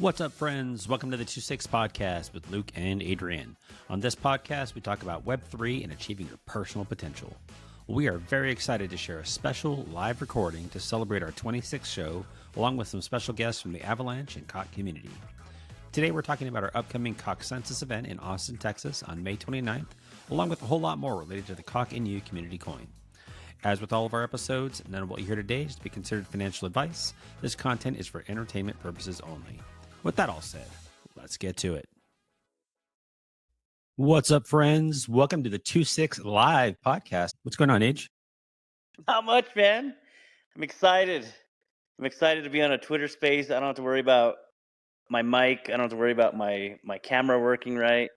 What's up, friends? Welcome to the 26 podcast with Luke and Adrian. On this podcast, we talk about Web3 and achieving your personal potential. We are very excited to share a special live recording to celebrate our 26th show, along with some special guests from the Avalanche and COQ community. Today, we're talking about our upcoming Coqsensus event in Austin, Texas on May 29th, along with a whole lot more related to the COQ and U community coin. As with all of our episodes, none of what you hear today is to be considered financial advice. This content is for entertainment purposes only. With that all said, let's get to it. What's up, friends? Welcome to the 26 Live podcast. What's going on, Age? Not much, man. I'm excited. I'm excited to be on a Twitter space. I don't have to worry about my mic. I don't have to worry about my camera working right.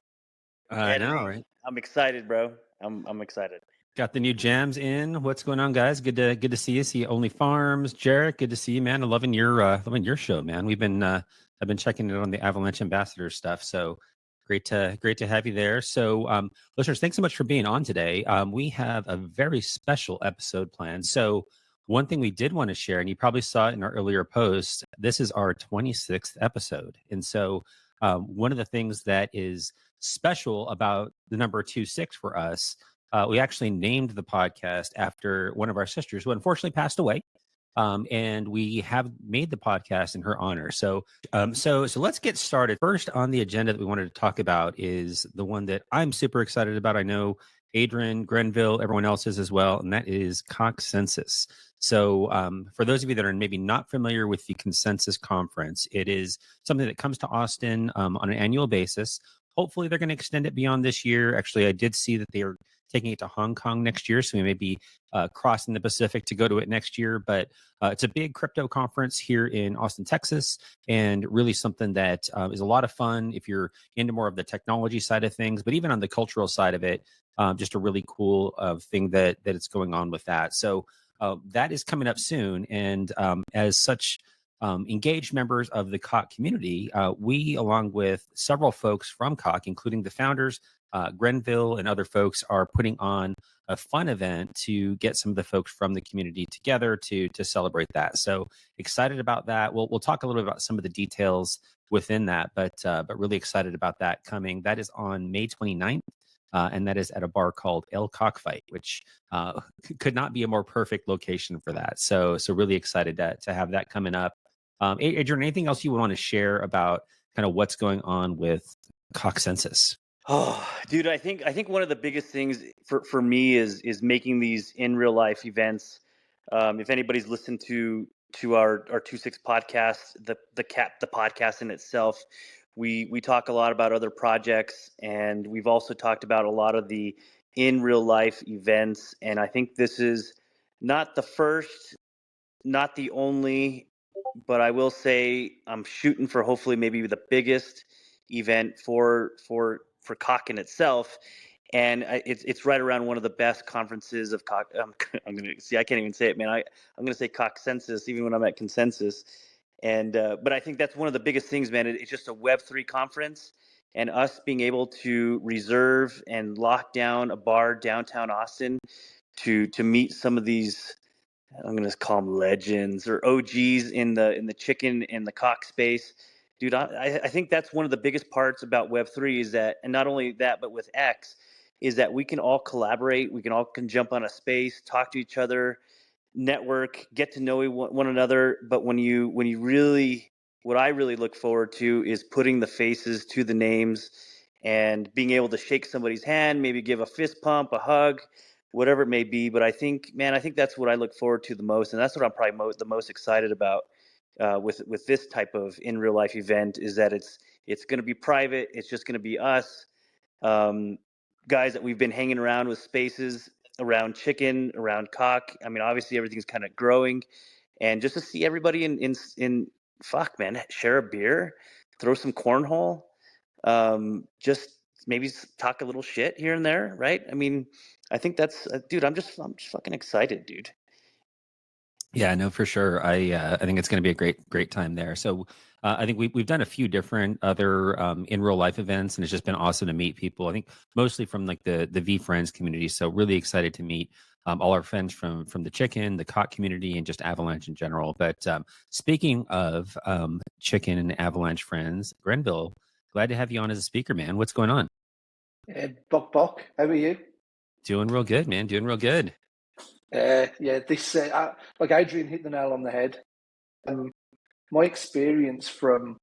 I know, right? I'm excited, bro. I'm excited. Got the new jams in. What's going on, guys? Good to see you. See Only Farms, Jarrett. Good to see you, man. I'm loving your show, man. We've been I've been checking it on the Avalanche Ambassador stuff. So great to have you there. So listeners, thanks so much for being on today. We have a very special episode planned. So one thing we did want to share, and you probably saw it in our earlier post, this is our 26th episode. And so one of the things that is special about the number 26 for us, we actually named the podcast after one of our sisters who unfortunately passed away. And we have made the podcast in her honor. So let's get started. First on the agenda that we wanted to talk about is the one that I'm super excited about. I know Adrian, Grenville, everyone else is as well, and that is Coqsensus. So for those of you that are maybe not familiar with the Consensus Conference, it is something that comes to Austin on an annual basis. Hopefully they're going to extend it beyond this year. Actually, I did see that they are taking it to Hong Kong next year, so we may be crossing the Pacific to go to it next year. But it's a big crypto conference here in Austin, Texas, and really something that is a lot of fun if you're into more of the technology side of things, but even on the cultural side of it, just a really cool thing that it's going on with that. So that is coming up soon, and as such, engaged members of the COQ community, we, along with several folks from COQ, including the founders, Grenville and other folks, are putting on a fun event to get some of the folks from the community together to celebrate that. So excited about that. We'll talk a little bit about some of the details within that, but really excited about that coming. That is on May 29th. And that is at a bar called El Cockfight, which could not be a more perfect location for that. So really excited to have that coming up. Adrian, anything else you would want to share about kind of what's going on with Coqsensus? Oh, dude, I think one of the biggest things for me is making these in real life events. If anybody's listened to our 26 podcast, the podcast in itself, we talk a lot about other projects, and we've also talked about a lot of the in real life events. And I think this is not the first, not the only, but I will say I'm shooting for hopefully maybe the biggest event for COQ in itself, and it's right around one of the best conferences of COQ. I'm gonna see. I can't even say it, man. I'm gonna say Coqsensus even when I'm at Consensus, and but I think that's one of the biggest things, man. It's just a Web3 conference, and us being able to reserve and lock down a bar downtown Austin to meet some of these, I'm gonna call them legends or OGs in the chicken and the COQ space. Dude, I think that's one of the biggest parts about Web3 is that, and not only that, but with X, is that we can all collaborate. We can jump on a space, talk to each other, network, get to know one another. But when you really, what I really look forward to is putting the faces to the names and being able to shake somebody's hand, maybe give a fist pump, a hug, whatever it may be. But I think that's what I look forward to the most, and that's what I'm probably the most excited about. With this type of in real life event is that it's going to be private. It's just going to be us, guys that we've been hanging around with spaces around chicken, around COQ. I mean, obviously everything's kind of growing, and just to see everybody in fuck, man, share a beer, throw some cornhole, just maybe talk a little shit here and there, right? I mean, I think that's, dude. I'm just fucking excited, dude. Yeah, no, for sure. I think it's going to be a great time there. So I think we've done a few different other in real life events, and it's just been awesome to meet people. I think mostly from like the V Friends community. So really excited to meet all our friends from the chicken, the COQ community, and just Avalanche in general. But speaking of chicken and Avalanche friends, Grenville, glad to have you on as a speaker, man. What's going on? BraveCoq, how are you? Doing real good, man. Doing real good. This like Adrian hit the nail on the head. My experience from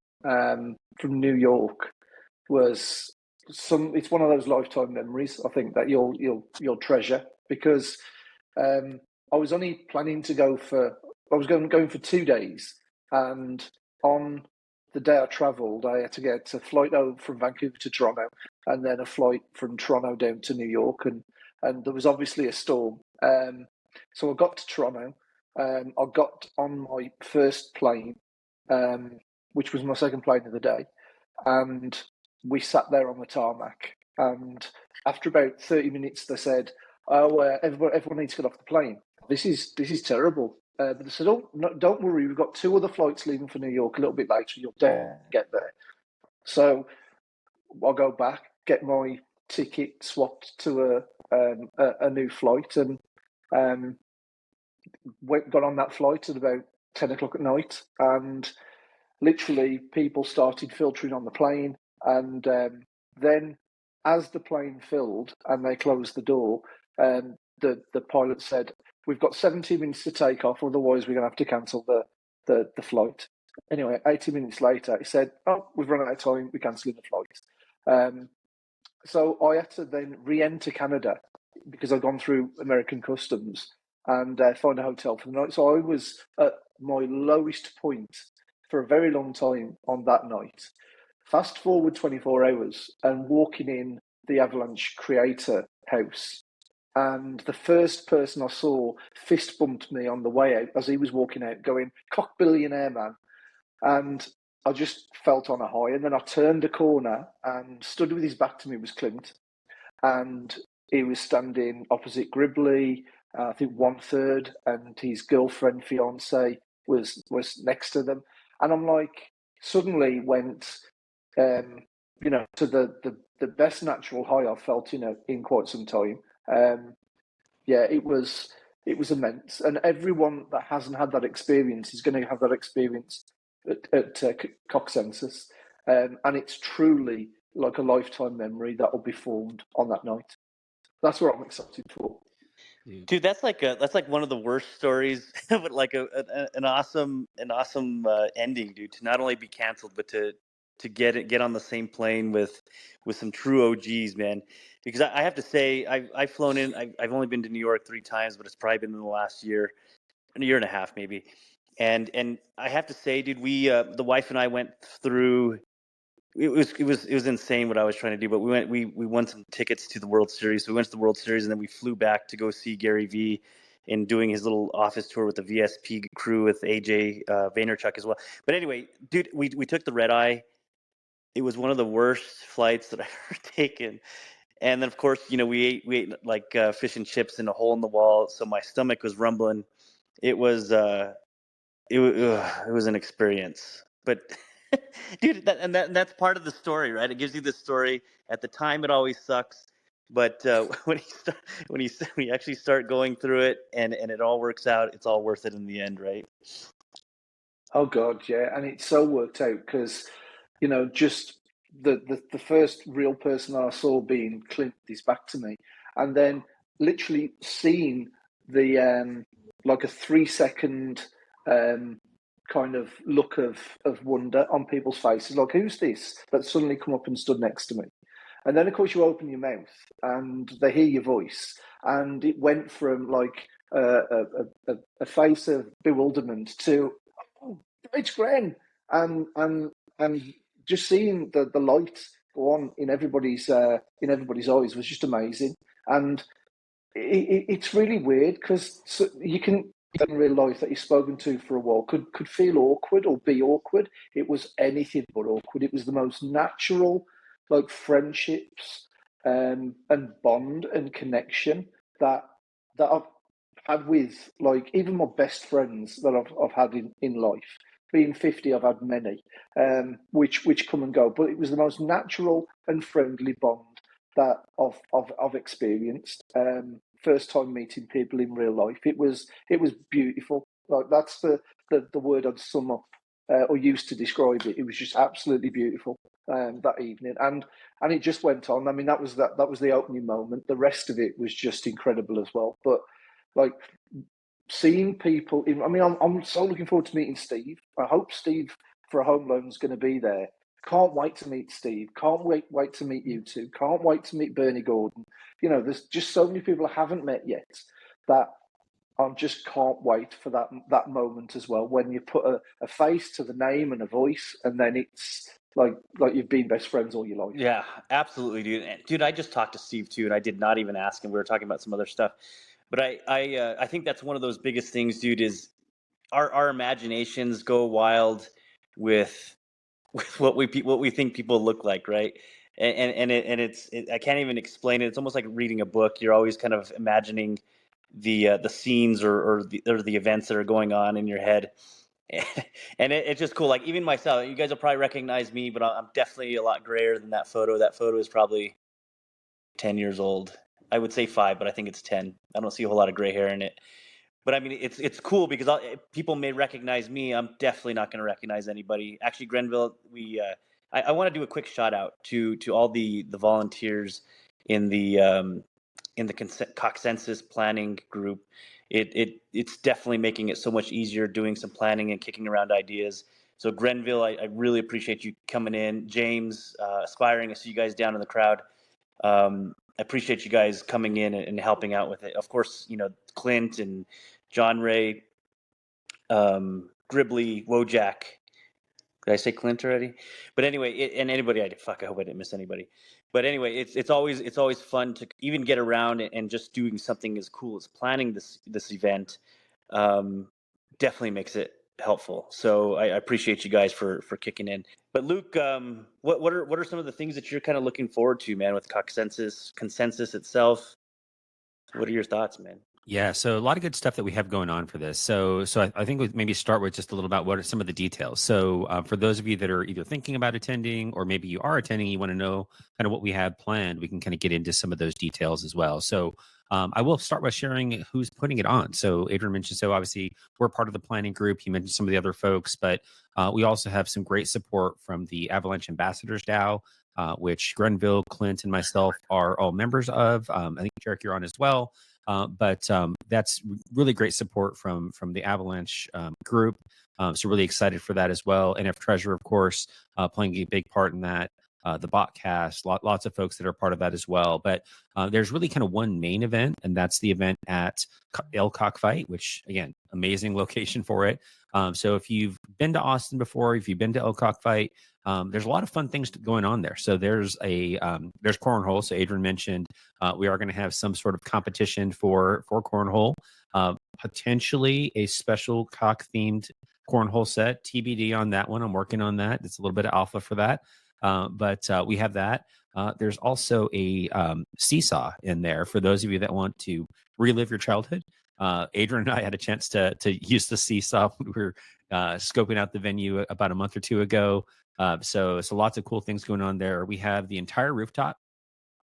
New York was it's one of those lifetime memories, I think, that you'll treasure, because I was only planning to go for going for 2 days, and on the day I travelled, I had to get a flight over from Vancouver to Toronto, and then a flight from Toronto down to New York, and there was obviously a storm. So I got to Toronto. I got on my first plane, which was my second plane of the day, and we sat there on the tarmac. And after about 30 minutes, they said, "Oh, everyone needs to get off the plane. This is terrible." But they said, "Oh, no, don't worry. We've got 2 other flights leaving for New York a little bit later. You'll get there." So I'll go back, get my ticket swapped to a new flight, and got on that flight at about 10 o'clock at night, and literally people started filtering on the plane, and then as the plane filled and they closed the door, the pilot said, "We've got 17 minutes to take off, otherwise we're going to have to cancel the flight." Anyway, 18 minutes later, he said, "Oh, we've run out of time, we're cancelling the flight." So I had to then re-enter Canada, because I'd gone through American customs, and find a hotel for the night. So I was at my lowest point for a very long time on that night. Fast forward 24 hours and walking in the Avalanche creator house, and the first person I saw fist bumped me on the way out as he was walking out, going, "Coq billionaire, man." And I just felt on a high. And then I turned a corner, and stood with his back to me was Clint, and he was standing opposite Gribbly, I think 1/3, and his girlfriend, fiance, was next to them. And I'm like, suddenly went, to the best natural high I've felt in quite some time. It was immense, and everyone that hasn't had that experience is going to have that experience at Coqsensus, and it's truly like a lifetime memory that will be formed on that night. That's what I'm excited for. Dude, that's like one of the worst stories, but like an awesome ending, dude. To not only be canceled, but to get on the same plane with some true OGs, man. Because I have to say, I've flown in. I've only been to New York 3 times, but it's probably been in the last year, a year and a half maybe. And I have to say, dude, we the wife and I went through. It was insane what I was trying to do, but we won some tickets to the World Series. So we went to the World Series, and then we flew back to go see Gary Vee in doing his little office tour with the VSP crew with AJ Vaynerchuk as well. But anyway, dude, we took the red eye. It was one of the worst flights that I've ever taken. And then of course, we ate like fish and chips in a hole in the wall, so my stomach was rumbling. It was it was an experience, but dude, that's part of the story, right? It gives you the story. At the time, it always sucks, but when you actually start going through it, and it all works out, it's all worth it in the end, right? Oh God, yeah, and it's so worked out because, just the first real person I saw being Clint is back to me, and then literally seeing the like a 3-second kind of look of wonder on people's faces, like, who's this that suddenly come up and stood next to me? And then of course you open your mouth and they hear your voice, and it went from like a face of bewilderment to, "Oh, it's Gren," and just seeing the light go on in everybody's eyes was just amazing. And it's really weird because you can, in real life, that you've spoken to for a while could feel awkward or be awkward. It was anything but awkward. It was the most natural, like, friendships and bond and connection that I've had with, like, even my best friends that I've had in life. Being 50, I've had many, which come and go, but it was the most natural and friendly bond that I've experienced first time meeting people in real life. It was beautiful. Like that's the word I'd sum up or used to describe it. It was just absolutely beautiful that evening, and it just went on. I mean, that was the opening moment. The rest of it was just incredible as well. But like seeing people, I mean, I'm so looking forward to meeting Steve. I hope Steve for a home loan is going to be there. Can't wait to meet Steve. Can't wait to meet you two. Can't wait to meet Bernie Gordon. You know, there's just so many people I haven't met yet that I just can't wait for that moment as well, when you put a face to the name and a voice, and then it's like you've been best friends all your life. Yeah, absolutely, dude. And, dude, I just talked to Steve too, and I did not even ask him. We were talking about some other stuff, but I think that's one of those biggest things, dude. Is our imaginations go wild with what we think people look like, right? It's I can't even explain it. It's almost like reading a book. You're always kind of imagining the scenes or the events that are going on in your head. And it's just cool. Like even myself, you guys will probably recognize me, but I'm definitely a lot grayer than that photo. That photo is probably 10 years old. I would say 5, but I think it's 10. I don't see a whole lot of gray hair in it. But I mean, it's cool because people may recognize me. I'm definitely not going to recognize anybody. Actually, Grenville, I want to do a quick shout out to all the volunteers in the Coqsensus planning group. It's definitely making it so much easier doing some planning and kicking around ideas. So Grenville, I really appreciate you coming in. James, Aspiring, I see you guys down in the crowd. I appreciate you guys coming in and helping out with it. Of course, you know, Clint and John Ray, Gribbly, Wojak. Did I say Clint already? But anyway, and anybody, I hope I didn't miss anybody. But anyway, it's always fun to even get around and just doing something as cool as planning this event. Definitely makes it helpful. So I appreciate you guys for kicking in. But Luke, what are some of the things that you're kind of looking forward to, man, with consensus itself? What are your thoughts, man? Yeah, so a lot of good stuff that we have going on for this. So I think we'd maybe start with just a little about what are some of the details. So for those of you that are either thinking about attending or maybe you are attending, you want to know kind of what we have planned, we can kind of get into some of those details as well. So I will start by sharing who's putting it on. So Adrian mentioned, so obviously we're part of the planning group. He mentioned some of the other folks, but we also have some great support from the Avalanche Ambassadors DAO, which Grenville, Clint, and myself are all members of. I think, Jarek, you're on as well. But that's really great support from the Avalanche group. So really excited for that as well. NF Treasure, of course, playing a big part in that. The Botcast, lots of folks that are part of that as well. But there's really kind of one main event, and that's the event at El Coqfight, which, again, amazing location for it. So if you've been to Austin before, if you've been to El Coqfight, there's a lot of fun things going on there. So there's cornhole. So Adrian mentioned we are going to have some sort of competition for cornhole, potentially a special cock themed cornhole set. TBD on that one. I'm working on that. It's a little bit of alpha for that. But we have that. There's also a seesaw in there for those of you that want to relive your childhood. Adrian and I had a chance to use the seesaw when we were scoping out the venue about a month or two ago. So lots of cool things going on there. We have the entire rooftop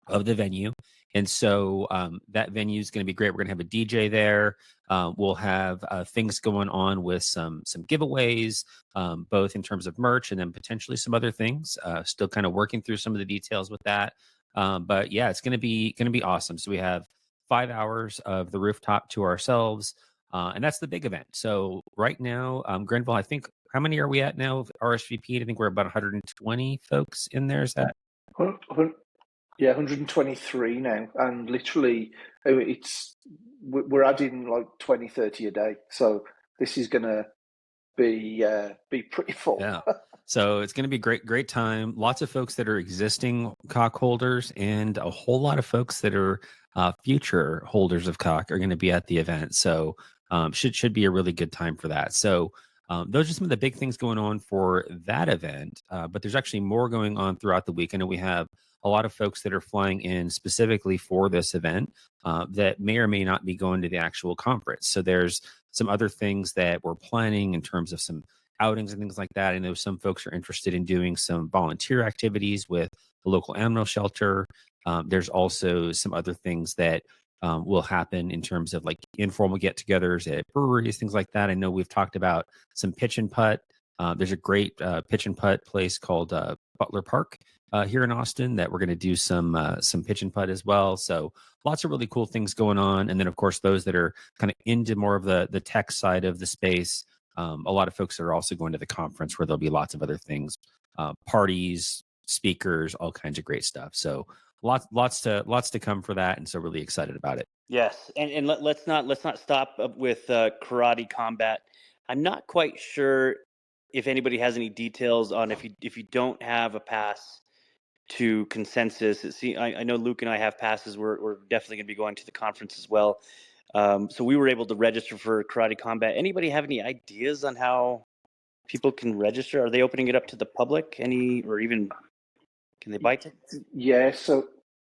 of the venue. And so that venue is going to be great. We're going to have a DJ there. We'll have things going on with some giveaways, both in terms of merch and then potentially some other things. Still kind of working through some of the details with that. But yeah, it's going to be awesome. So we have 5 hours of the rooftop to ourselves. And that's the big event. So right now, Grenville, I think, how many are we at now? RSVP, I think we're about 120 folks in there. Is that? Yeah, 123 now, and literally we're adding like 20, 30 a day. So this is going to be pretty full. Yeah. So it's going to be great time. Lots of folks that are existing cock holders and a whole lot of folks that are future holders of cock are going to be at the event. So should be a really good time for that. So those are some of the big things going on for that event. But there's actually more going on throughout the week. I know we have a lot of folks that are flying in specifically for this event that may or may not be going to the actual conference. So there's some other things that we're planning in terms of some outings and things like that. I know some folks are interested in doing some volunteer activities with the local animal shelter. There's also some other things that will happen in terms of like informal get-togethers at breweries, things like that. I know we've talked about some pitch and putt. There's a great pitch and putt place called Butler Park here in Austin that we're going to do some pitch and putt as well. So lots of really cool things going on. And then of course those that are kind of into more of the tech side of the space, a lot of folks that are also going to the conference where there'll be lots of other things, parties, speakers, all kinds of great stuff. So lots to come for that, and so really excited about it. Yes, and let's not stop with karate combat. I'm not quite sure if anybody has any details on if you don't have a pass to Coqsensus. See, I know Luke and I have passes. We're definitely going to be going to the conference as well. So we were able to register for karate combat. Anybody have any ideas on how people can register? Are they opening it up to the public? Or even can they buy tickets? Yeah, so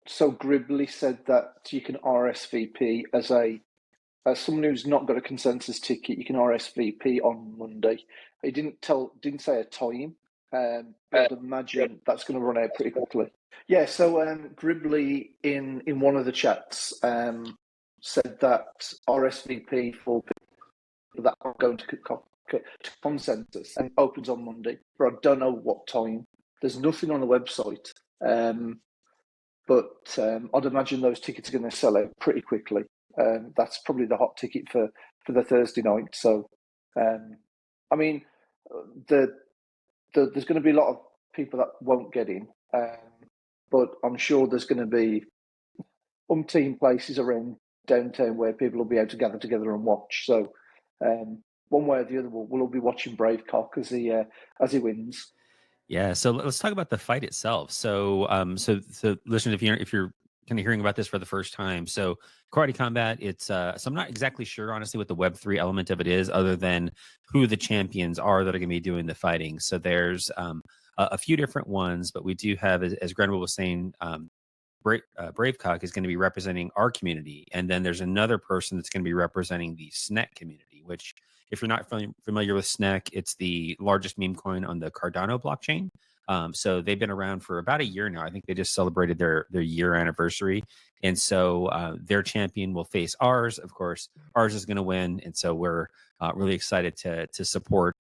Gribbly said that you can RSVP as someone who's not got a Coqsensus ticket. You can RSVP on Monday. He didn't say a time. I'd imagine that's going to run out pretty quickly. Yeah, so Gribbly in one of the chats said that RSVP for people that are going to Coqsensus and opens on Monday, but I don't know what time. There's nothing on the website, but I'd imagine those tickets are going to sell out pretty quickly. That's probably the hot ticket for the Thursday night. So, I mean, there's going to be a lot of people that won't get in, but I'm sure there's going to be umpteen places around downtown where people will be able to gather together and watch. So, one way or the other, we'll all be watching BraveCoq as he wins. Yeah, so let's talk about the fight itself. So, so listeners, if you're kind of hearing about this for the first time, so karate combat, it's so I'm not exactly sure, honestly, what the Web3 element of it is, other than who the champions are that are going to be doing the fighting. So there's a few different ones, but we do have, as Grenville was saying, BraveCoq is going to be representing our community, and then there's another person that's going to be representing the SNEC community, which, if you're not familiar with SNEC, it's the largest meme coin on the Cardano blockchain. So they've been around for about a year now. I think they just celebrated their year anniversary, and so their champion will face ours. Of course, ours is going to win, and so we're really excited to support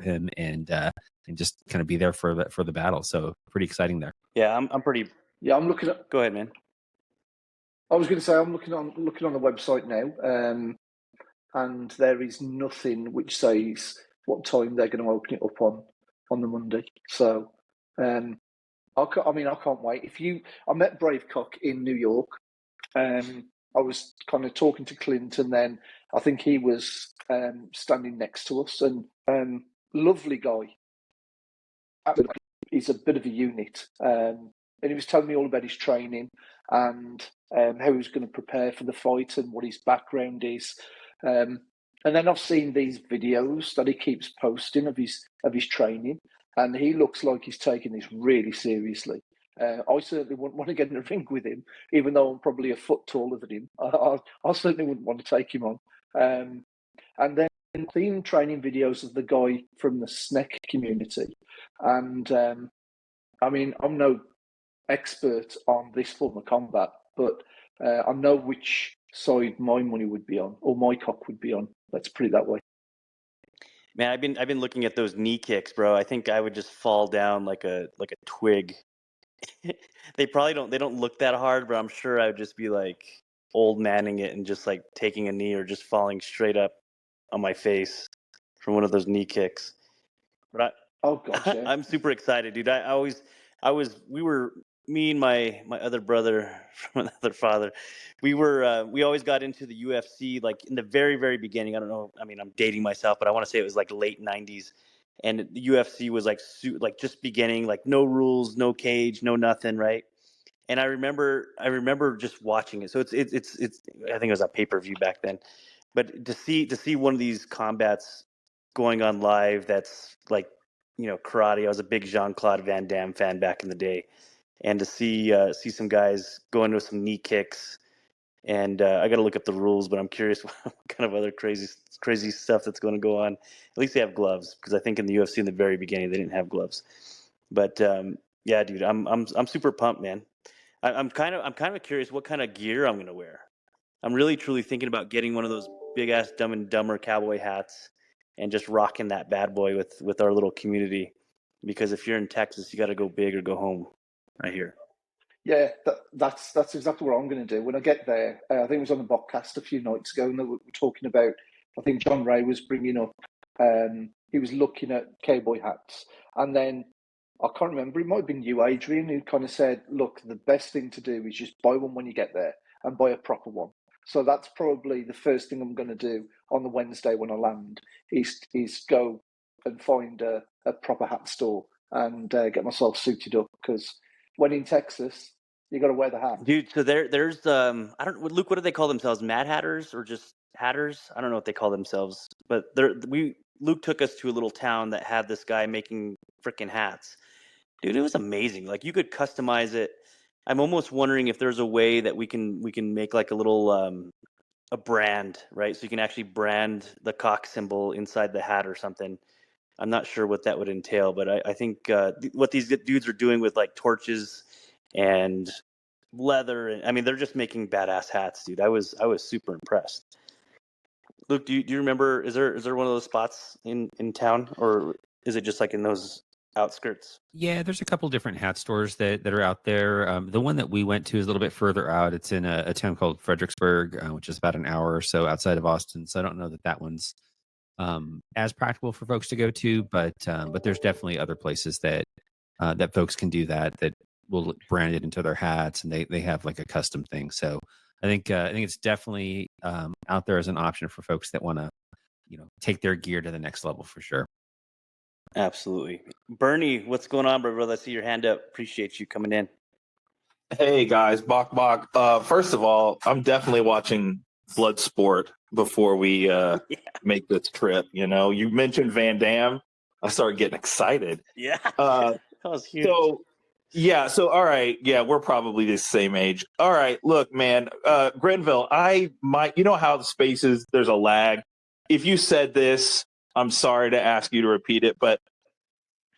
him and just kind of be there for the battle. So pretty exciting there. Yeah, I'm pretty. Yeah, I'm looking at. Go ahead, man. I was going to say I'm looking on the website now, and there is nothing which says what time they're going to open it up on the Monday. So, I can't wait. I met BraveCoq in New York. I was kind of talking to Clint, and then I think he was standing next to us, and lovely guy. He's a bit of a unit. And he was telling me all about his training and how he was going to prepare for the fight and what his background is. And then I've seen these videos that he keeps posting of his training, and he looks like he's taking this really seriously. I certainly wouldn't want to get in a ring with him, even though I'm probably a foot taller than him. I certainly wouldn't want to take him on. And then I've seen training videos of the guy from the SNEC community, and I'm no expert on this form of combat, but I know which side my money would be on, or my cock would be on. Let's put it that way. Man, I've been looking at those knee kicks, bro. I think I would just fall down like a twig. They don't look that hard, but I'm sure I would just be like old manning it and just like taking a knee or just falling straight up on my face from one of those knee kicks. But Oh gosh, yeah. I'm super excited, dude. Me and my other brother from another father, we always got into the UFC like in the very, very beginning. I don't know. I mean, I'm dating myself, but I want to say it was like late 90s. And the UFC was like just beginning, like no rules, no cage, no nothing, right? And I remember just watching it. So it's I think it was a pay-per-view back then. But to see one of these combats going on live, that's like, karate. I was a big Jean-Claude Van Damme fan back in the day. And to see some guys go into some knee kicks, and I got to look up the rules, but I'm curious what kind of other crazy stuff that's going to go on. At least they have gloves, because I think in the UFC in the very beginning they didn't have gloves. But yeah, dude, I'm super pumped, man. I'm kind of curious what kind of gear I'm going to wear. I'm really truly thinking about getting one of those big ass Dumb and Dumber cowboy hats and just rocking that bad boy with our little community. Because if you're in Texas, you got to go big or go home. I hear. Yeah, that's exactly what I'm going to do when I get there. I think it was on the podcast a few nights ago, and we were talking about. I think John Ray was bringing up. He was looking at cowboy hats, and then I can't remember. It might have been you, Adrian, who kind of said, "Look, the best thing to do is just buy one when you get there, and buy a proper one." So that's probably the first thing I'm going to do on the Wednesday when I land is go and find a proper hat store and get myself suited up, because when in Texas, you got to wear the hat. Dude, so there's I don't, Luke, what do they call themselves? Mad Hatters or just Hatters? I don't know what they call themselves, but Luke took us to a little town that had this guy making freaking hats. Dude, it was amazing. Like, you could customize it. I'm almost wondering if there's a way that we can make like a little a brand, right? So you can actually brand the cock symbol inside the hat or something. I'm not sure what that would entail, but I think what these dudes are doing with like torches and leather, and I mean, they're just making badass hats, dude. I was super impressed. Luke, do you remember? Is there one of those spots in town, or is it just like in those outskirts? Yeah, there's a couple different hat stores that are out there. The one that we went to is a little bit further out. It's in a town called Fredericksburg, which is about an hour or so outside of Austin. So I don't know that one's as practical for folks to go to, but there's definitely other places that that folks can do that will brand it into their hats, and they have like a custom thing. So I think it's definitely out there as an option for folks that want to take their gear to the next level for sure. Absolutely. Bernie, what's going on, brother? I see your hand up. Appreciate you coming in. Hey guys, Bok. First of all, I'm definitely watching Bloodsport before we make this trip. You know, you mentioned Van Damme. I started getting excited. Yeah, that was huge. So all right, yeah, we're probably the same age. All right, look, man, Grenville, you know how the space is, there's a lag. If you said this, I'm sorry to ask you to repeat it, but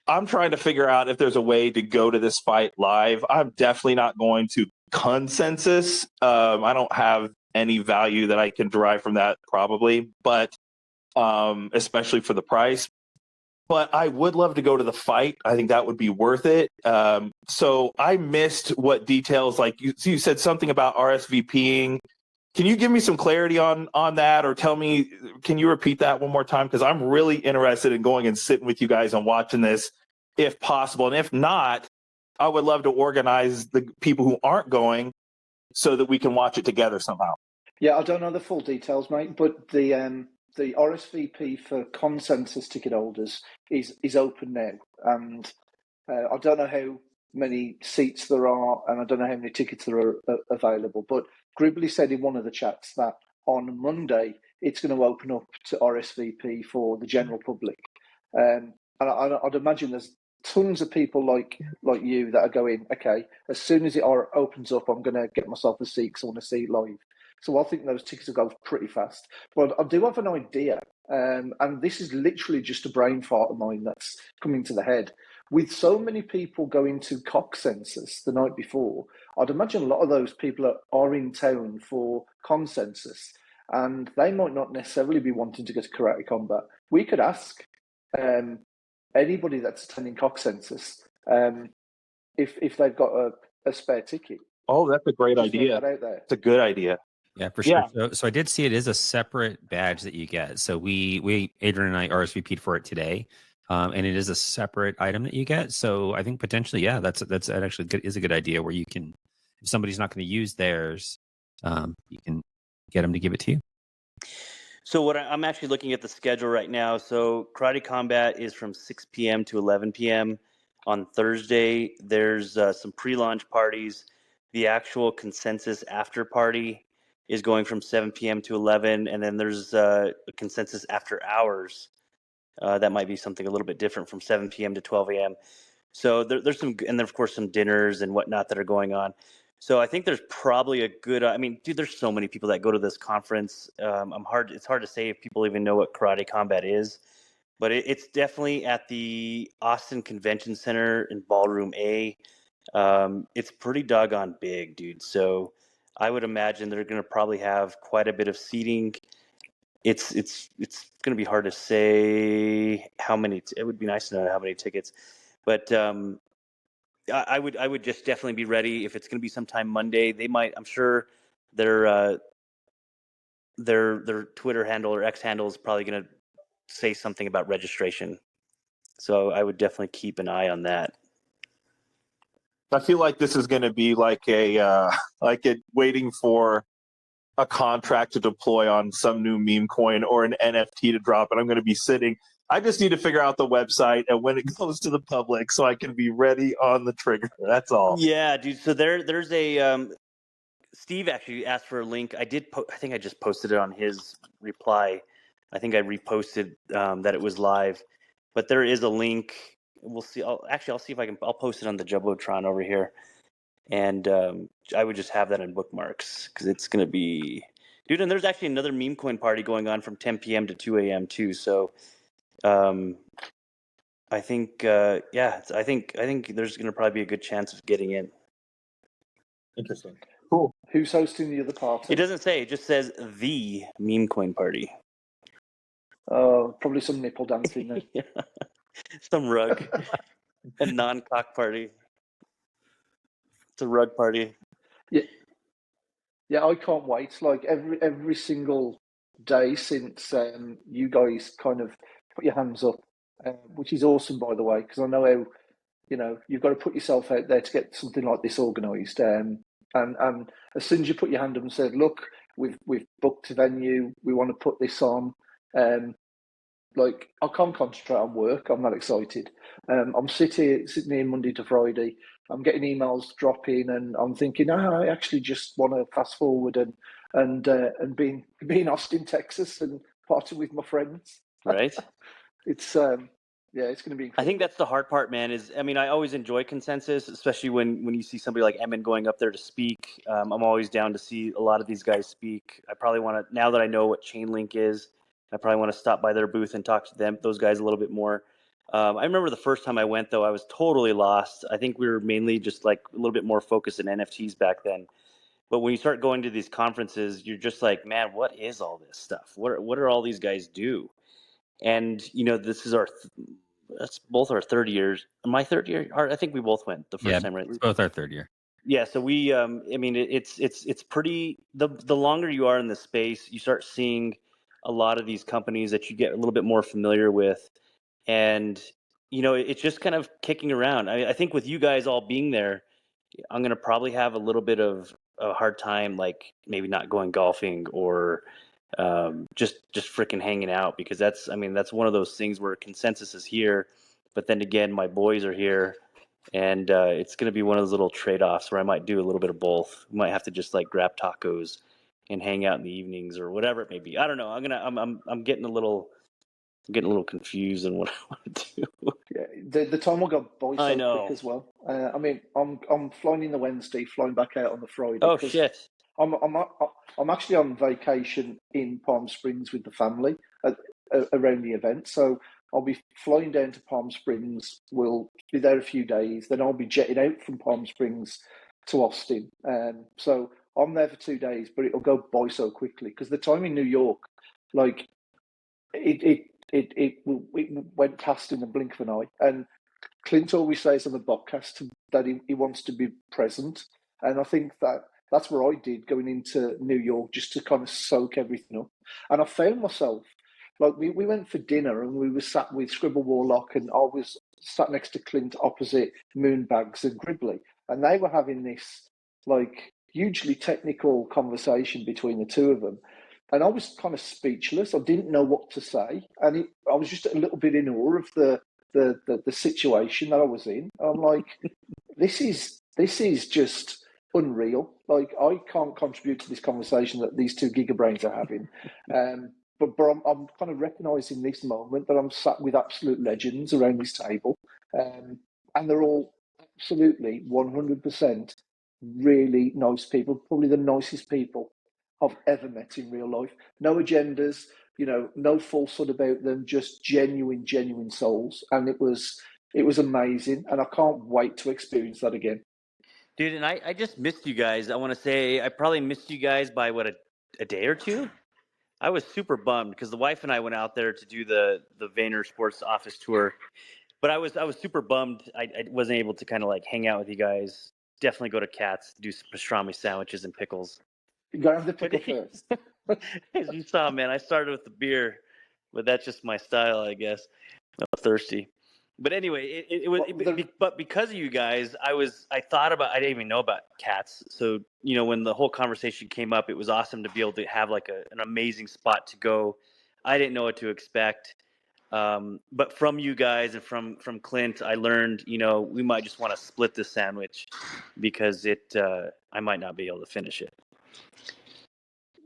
I'm trying to figure out if there's a way to go to this fight live. I'm definitely not going to Coqsensus. I don't have any value that I can derive from that, probably, but especially for the price. But I would love to go to the fight. I think that would be worth it. So I missed what details, like you said something about RSVPing. Can you give me some clarity on that, or tell me, can you repeat that one more time? Because I'm really interested in going and sitting with you guys and watching this, if possible. And if not, I would love to organize the people who aren't going so that we can watch it together somehow. Yeah, I don't know the full details, mate, but the RSVP for Coqsensus ticket holders is open now, and I don't know how many seats there are, and I don't know how many tickets there are available. But Gribbly said in one of the chats that on Monday it's going to open up to RSVP for the general public, and I'd imagine there's tons of people like you that are going, okay, as soon as it opens up, I'm going to get myself a seat because I want to see it live. So I think those tickets will go pretty fast. But I do have an idea, and this is literally just a brain fart of mine that's coming to the head. With so many people going to Coqsensus the night before, I'd imagine a lot of those people are in town for Coqsensus, and they might not necessarily be wanting to go to Karate Combat. We could ask anybody that's attending Coqsensus if they've got a spare ticket. Oh, that's a great idea. It's a good idea. Yeah, for sure. Yeah. So I did see it is a separate badge that you get. So we Adrian and I RSVP'd for it today, and it is a separate item that you get. So I think potentially, yeah, that's actually is a good idea where you can, if somebody's not going to use theirs, you can get them to give it to you. So what I'm actually looking at the schedule right now. So Karate Combat is from 6 p.m. to 11 p.m. on Thursday. There's some pre-launch parties. The actual Coqsensus after party is going from 7 p.m. to 11, and then there's a Coqsensus after hours. That might be something a little bit different from 7 p.m. to 12 a.m. So there's some, and then of course some dinners and whatnot that are going on. So I think there's probably a good. I mean, dude, there's so many people that go to this conference. It's hard to say if people even know what Karate Combat is, but it's definitely at the Austin Convention Center in Ballroom A. It's pretty doggone big, dude. So I would imagine they're going to probably have quite a bit of seating. It's going to be hard to say how many. It would be nice to know how many tickets, but I would just definitely be ready if it's going to be sometime Monday. They might. I'm sure their Twitter handle or X handle is probably going to say something about registration. So I would definitely keep an eye on that. I feel like this is going to be like a waiting for a contract to deploy on some new meme coin or an NFT to drop, and I'm going to be sitting. I just need to figure out the website and when it goes to the public so I can be ready on the trigger. That's all. Yeah, dude. So there's a Steve actually asked for a link. I think I just posted it on his reply. I think I reposted that it was live, but there is a link. We'll see. I'll see if I can. I'll post it on the Jumbotron over here, and I would just have that in bookmarks because it's gonna be, dude. And there's actually another meme coin party going on from 10 p.m. to 2 a.m. too. So, I think I think there's gonna probably be a good chance of getting in. Interesting. Cool. Who's hosting the other party? It doesn't say. It just says the meme coin party. Probably some nipple dancing there. Yeah. Some rug. A non-cock party. It's a rug party. Yeah, I can't wait. Like every single day since you guys kind of put your hands up, which is awesome, by the way, because I know how you've got to put yourself out there to get something like this organised. And as soon as you put your hand up and said, "Look, we've booked a venue, we want to put this on," like I can't concentrate on work. I'm not excited. I'm sitting here Monday to Friday. I'm getting emails dropping, and I'm thinking, I actually just want to fast forward and be in Austin, Texas, and party with my friends. Right. It's it's going to be incredible. I think that's the hard part, man. I always enjoy Coqsensus, especially when you see somebody like Emin going up there to speak. I'm always down to see a lot of these guys speak. I probably want to, now that I know what Chainlink is, I probably want to stop by their booth and talk to those guys a little bit more. I remember the first time I went, though, I was totally lost. I think we were mainly just like a little bit more focused in NFTs back then. But when you start going to these conferences, you're just like, man, what is all this stuff? What are all these guys do? And this is that's both our third years. My third year, I think we both went the first time, right? It's both our third year. Yeah, so we, it's pretty. The longer you are in the space, you start seeing a lot of these companies that you get a little bit more familiar with, and it's just kind of kicking around. I think with you guys all being there, I'm gonna probably have a little bit of a hard time, like maybe not going golfing or just freaking hanging out, because that's one of those things where Coqsensus is here, but then again, my boys are here. And it's going to be one of those little trade-offs where I might do a little bit of both. We might have to just like grab tacos and hang out in the evenings or whatever it may be. I don't know. I'm getting a little confused on what I want to do. Yeah, the time will go by I so know. quick as well. I'm flying in the Wednesday, flying back out on the Friday. Oh shit! I'm actually on vacation in Palm Springs with the family around the event, so I'll be flying down to Palm Springs. We'll be there a few days. Then I'll be jetting out from Palm Springs to Austin. So I'm there for 2 days, but it'll go by so quickly because the time in New York, like it went past in the blink of an eye. And Clint always says on the podcast that he wants to be present, and I think that's where I did going into New York, just to kind of soak everything up. And I found myself, like, we went for dinner and we were sat with Scribble Warlock, and I was sat next to Clint opposite Moonbags and Gribbly, and they were having this like hugely technical conversation between the two of them. And I was kind of speechless. I didn't know what to say, and I was just a little bit in awe of the situation that I was in. I'm like, this is just unreal. Like, I can't contribute to this conversation that these two gigabrains are having. But I'm kind of recognising this moment that I'm sat with absolute legends around this table, and they're all absolutely 100% really nice people. Probably the nicest people I've ever met in real life. No agendas, no falsehood about them. Just genuine souls, and it was amazing. And I can't wait to experience that again. Dude, and I just missed you guys. I want to say I probably missed you guys by a day or two. I was super bummed because the wife and I went out there to do the Vayner Sports office tour, but I was super bummed I wasn't able to kind of like hang out with you guys. Definitely go to Cats, do some pastrami sandwiches and pickles. You gotta have the pickle first. As you saw, man, I started with the beer, but that's just my style, I guess. I'm thirsty. But anyway, but because of you guys, I thought about, I didn't even know about Cats. So, when the whole conversation came up, it was awesome to be able to have like an amazing spot to go. I didn't know what to expect. But from you guys and from Clint, I learned, we might just want to split this sandwich because I might not be able to finish it.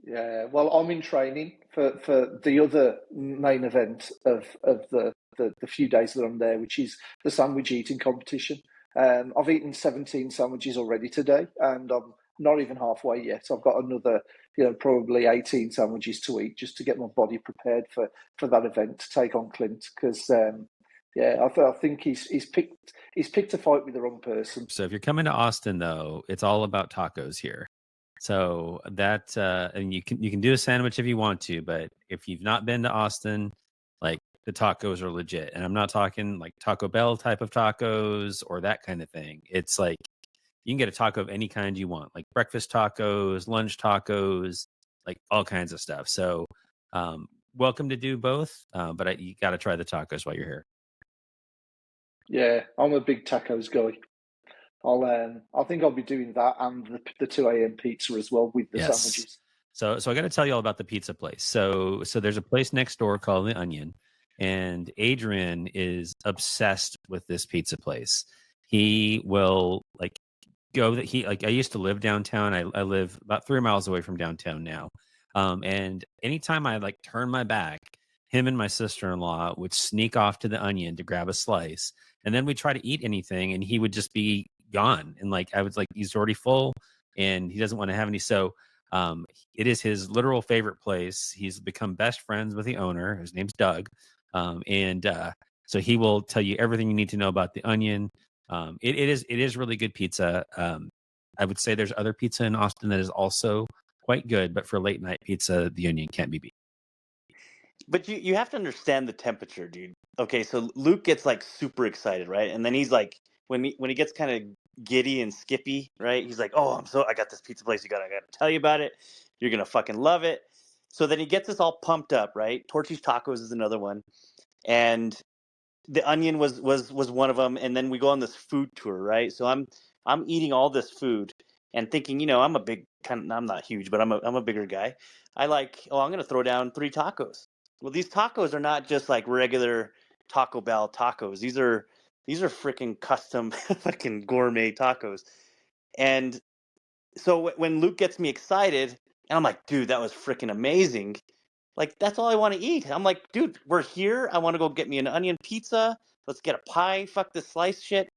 Yeah, well, I'm in training for the other main event of the few days that I'm there, which is the sandwich eating competition. I've eaten 17 sandwiches already today, and I'm not even halfway yet. I've got another, probably 18 sandwiches to eat just to get my body prepared for that event to take on Clint. Because, I think he's picked a fight with the wrong person. So if you're coming to Austin, though, it's all about tacos here. So that and you can do a sandwich if you want to, but if you've not been to Austin, like the tacos are legit. And I'm not talking like Taco Bell type of tacos or that kind of thing. It's like you can get a taco of any kind you want, like breakfast tacos, lunch tacos, like all kinds of stuff. So welcome to do both, but you got to try the tacos while you're here. Yeah, I'm a big tacos guy. I think I'll be doing that and the 2 a.m. pizza as well with the sandwiches. So I got to tell you all about the pizza place. So there's a place next door called The Onion, and Adrian is obsessed with this pizza place. He will like go that he like I used to live downtown. I live about 3 miles away from downtown now. And anytime I like turn my back, him and my sister-in-law would sneak off to The Onion to grab a slice, and then we try to eat anything, and he would just be gone. And like I was like, he's already full, and he doesn't want to have any. So it is his literal favorite place. He's become best friends with the owner. His name's Doug, and so he will tell you everything you need to know about The Onion. It is really good pizza. I would say there's other pizza in Austin that is also quite good, but for late night pizza, The Onion can't be beat. But you have to understand the temperature, dude. Okay, so Luke gets like super excited, right? And then he's like, when he gets kind of giddy and skippy, right? He's like, "Oh, I got this pizza place. I gotta tell you about it. You're gonna fucking love it." So then he gets us all pumped up, right? Torchy's Tacos is another one, and The Onion was one of them. And then we go on this food tour, right? So I'm eating all this food and thinking, I'm not huge, but I'm a bigger guy. I'm gonna throw down 3 tacos. Well, these tacos are not just like regular Taco Bell tacos. These are freaking custom fucking gourmet tacos. And so when Luke gets me excited, and I'm like, dude, that was freaking amazing. Like, that's all I want to eat. I'm like, dude, we're here. I want to go get me an onion pizza. Let's get a pie. Fuck this slice shit.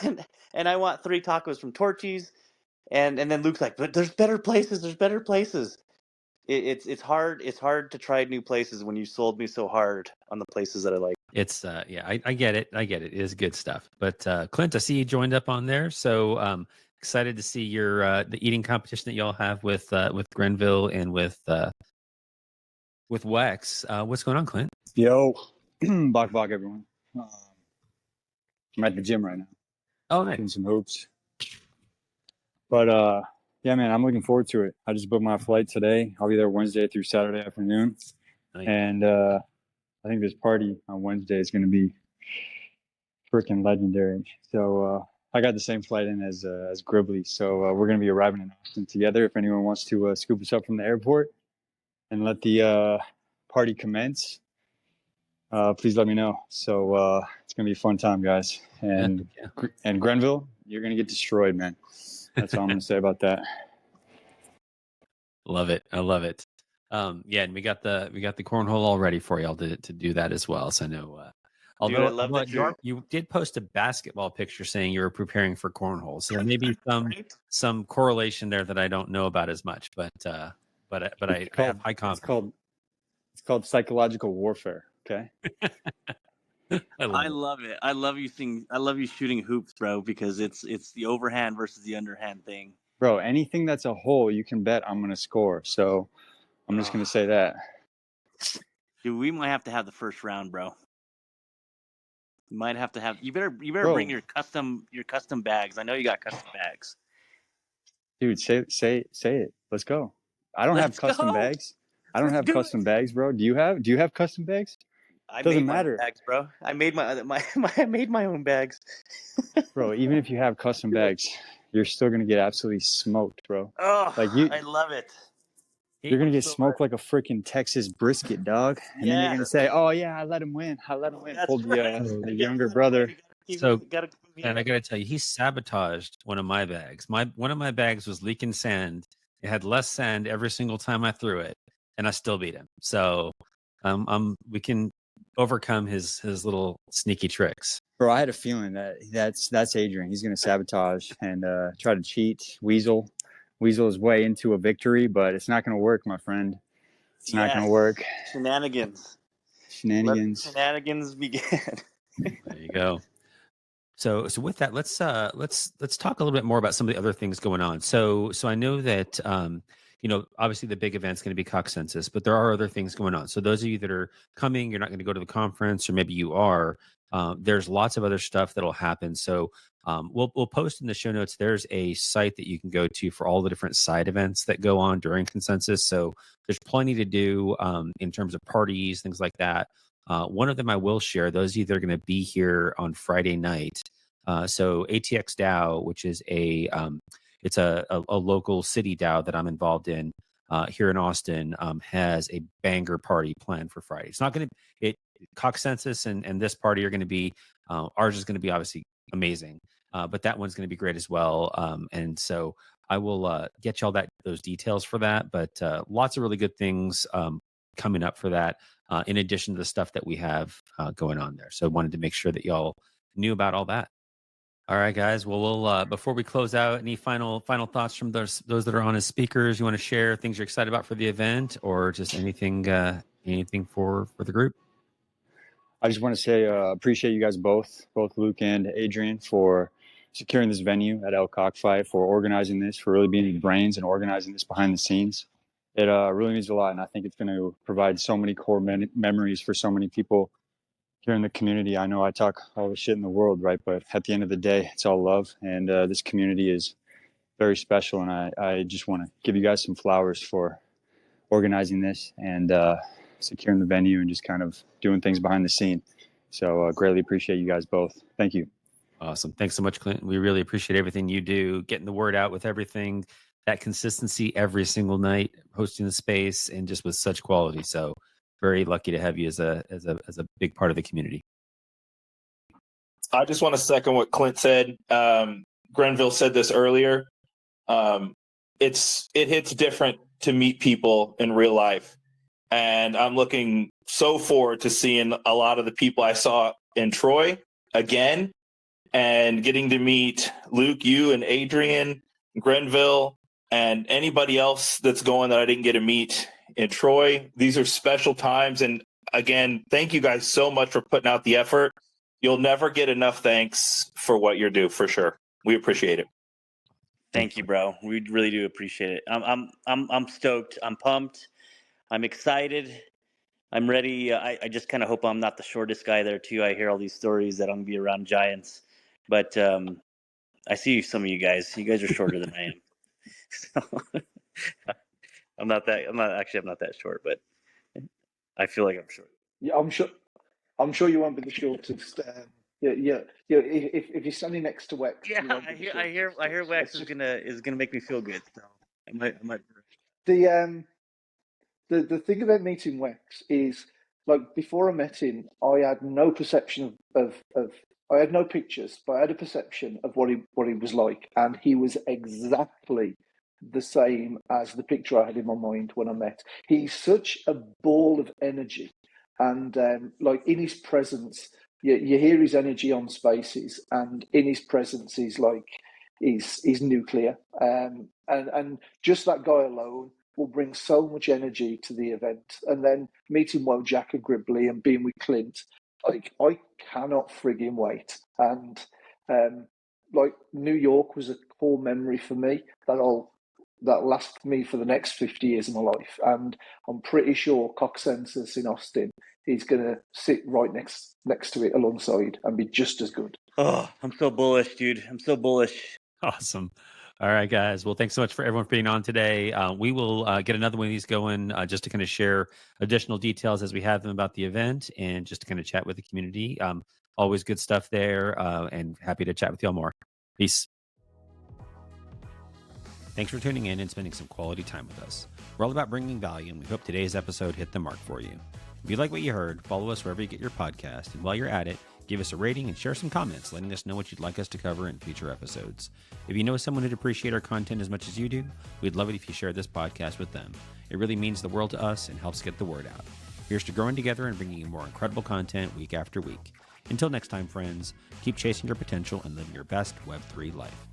And I want 3 tacos from Torchy's. And then Luke's like, but there's better places. There's better places. It's hard to try new places when you sold me so hard on the places that I like. It's I get it. It is good stuff. But Clint, I see you joined up on there. So excited to see your the eating competition that y'all have with Grenville and with Wex. What's going on, Clint? Yo, Bok everyone. I'm at the gym right now. Oh, nice. Doing some hoops. But yeah, man, I'm looking forward to it. I just booked my flight today. I'll be there Wednesday through Saturday afternoon. Nice. And I think this party on Wednesday is going to be freaking legendary. So I got the same flight in as Gribbly. So we're going to be arriving in Austin together. If anyone wants to scoop us up from the airport and let the party commence, please let me know. So it's going to be a fun time, guys. And and Grenville, you're going to get destroyed, man. That's all I'm going to say about that. Love it. I love it. Yeah, and we got the cornhole all ready for y'all to do that as well. So I know. Although dude, I love that you did post a basketball picture saying you were preparing for cornhole, so there may be some correlation there that I don't know about as much. But I have high confidence. It's called psychological warfare. Okay. I love it. I love you shooting hoops, bro, because it's the overhand versus the underhand thing. Bro, anything that's a hole, you can bet I'm gonna score. So I'm just gonna say that. Dude, we might have to have the first round, bro. You might have to have. You better Bro. bring your custom bags. I know you got custom bags. Dude, say it. Let's go. I don't have custom bags. I don't have custom bags, bro. Do you have custom bags? I Doesn't made my matter. own bags, bro. I made I made my own bags. Bro, even if you have custom bags, you're still gonna get absolutely smoked, bro. Oh, Like I love it. You're gonna get smoked like a freaking Texas brisket, dog. And then you're gonna say, "Oh yeah, I let him win. That's Pulled right. the younger brother. So, and I gotta tell you, he sabotaged one of my bags. One of my bags was leaking sand. It had less sand every single time I threw it, and I still beat him. So, we can overcome his little sneaky tricks. Bro, I had a feeling that's Adrian. He's gonna sabotage and try to cheat, weasel his way into a victory, but it's not gonna work, my friend. It's not gonna work. Shenanigans. Let the shenanigans begin. There you go. So with that, let's talk a little bit more about some of the other things going on. So I know that obviously the big event's going to be Coqsensus, but there are other things going on. So those of you that are coming, you're not going to go to the conference, or maybe you are. There's lots of other stuff that'll happen. So we'll post in the show notes. There's a site that you can go to for all the different side events that go on during Consensus. So there's plenty to do in terms of parties, things like that. One of them I will share. Those of you that are going to be here on Friday night. So ATX DAO, which is it's a local city DAO that I'm involved in here in Austin, has a banger party planned for Friday. It's not going to Coqsensus and this party are going to be ours is going to be obviously amazing, but that one's going to be great as well. And so I will get you all those details for that. But lots of really good things coming up for that. In addition to the stuff that we have going on there. So I wanted to make sure that y'all knew about all that. All right, guys. Well, we'll before we close out, any final thoughts from those that are on as speakers? You want to share things you're excited about for the event, or just anything for the group? I just want to say appreciate you guys both Luke and Adrian, for securing this venue at El Coqfight, for organizing this, for really being the brains and organizing this behind the scenes. It really means a lot, and I think it's going to provide so many core memories for so many people here in the community. I know I talk all the shit in the world, right? But at the end of the day, it's all love, and this community is very special, and I just want to give you guys some flowers for organizing this and securing the venue and just kind of doing things behind the scene. So greatly appreciate you guys both. Thank you. Awesome. Thanks so much, Clint. We really appreciate everything you do, getting the word out with everything, that consistency every single night, hosting the space, and just with such quality. So very lucky to have you as a big part of the community. I just want to second what Clint said. Grenville said this earlier. It hits different to meet people in real life. And I'm looking so forward to seeing a lot of the people I saw in Troy again, and getting to meet Luke, you and Adrian, Grenville, and anybody else that's going that I didn't get to meet in Troy. These are special times. And again, thank you guys so much for putting out the effort. You'll never get enough thanks for what you do, for sure. We appreciate it. Thank you, bro. We really do appreciate it. I'm stoked. I'm pumped. I'm excited. I'm ready. I just kind of hope I'm not the shortest guy there too. I hear all these stories that I'm gonna be around giants, but I see some of you guys. You guys are shorter than I am. So, I'm not that short, but I feel like I'm short. Yeah, I'm sure you won't be the shortest. Yeah. If you're standing next to Wex, Yeah, I hear Wex is gonna make me feel good. So I might. The thing about meeting Wex is, like, before I met him, I had no perception of I had no pictures, but I had a perception of what he was like, and he was exactly the same as the picture I had in my mind when I met. He's such a ball of energy, and like, in his presence, you hear his energy on spaces, and in his presence, he's nuclear, and just that guy alone will bring so much energy to the event. And then meeting Wojak and Gribbly and being with Clint, Like, I cannot frigging wait. And like, New York was a core memory for me that lasts me for the next 50 years of my life. And I'm pretty sure Coqsensus in Austin is going to sit right next to it alongside and be just as good. Oh, I'm so bullish, dude. I'm so bullish. Awesome. All right, guys. Well, thanks so much for everyone for being on today. We will get another one of these going just to kind of share additional details as we have them about the event and just to kind of chat with the community. Always good stuff there, and happy to chat with y'all more. Peace. Thanks for tuning in and spending some quality time with us. We're all about bringing value, and we hope today's episode hit the mark for you. If you like what you heard, follow us wherever you get your podcast, and while you're at it, give us a rating and share some comments letting us know what you'd like us to cover in future episodes. If you know someone who'd appreciate our content as much as you do, we'd love it if you share this podcast with them. It really means the world to us and helps get the word out. Here's to growing together and bringing you more incredible content week after week. Until next time, friends, keep chasing your potential and living your best Web3 life.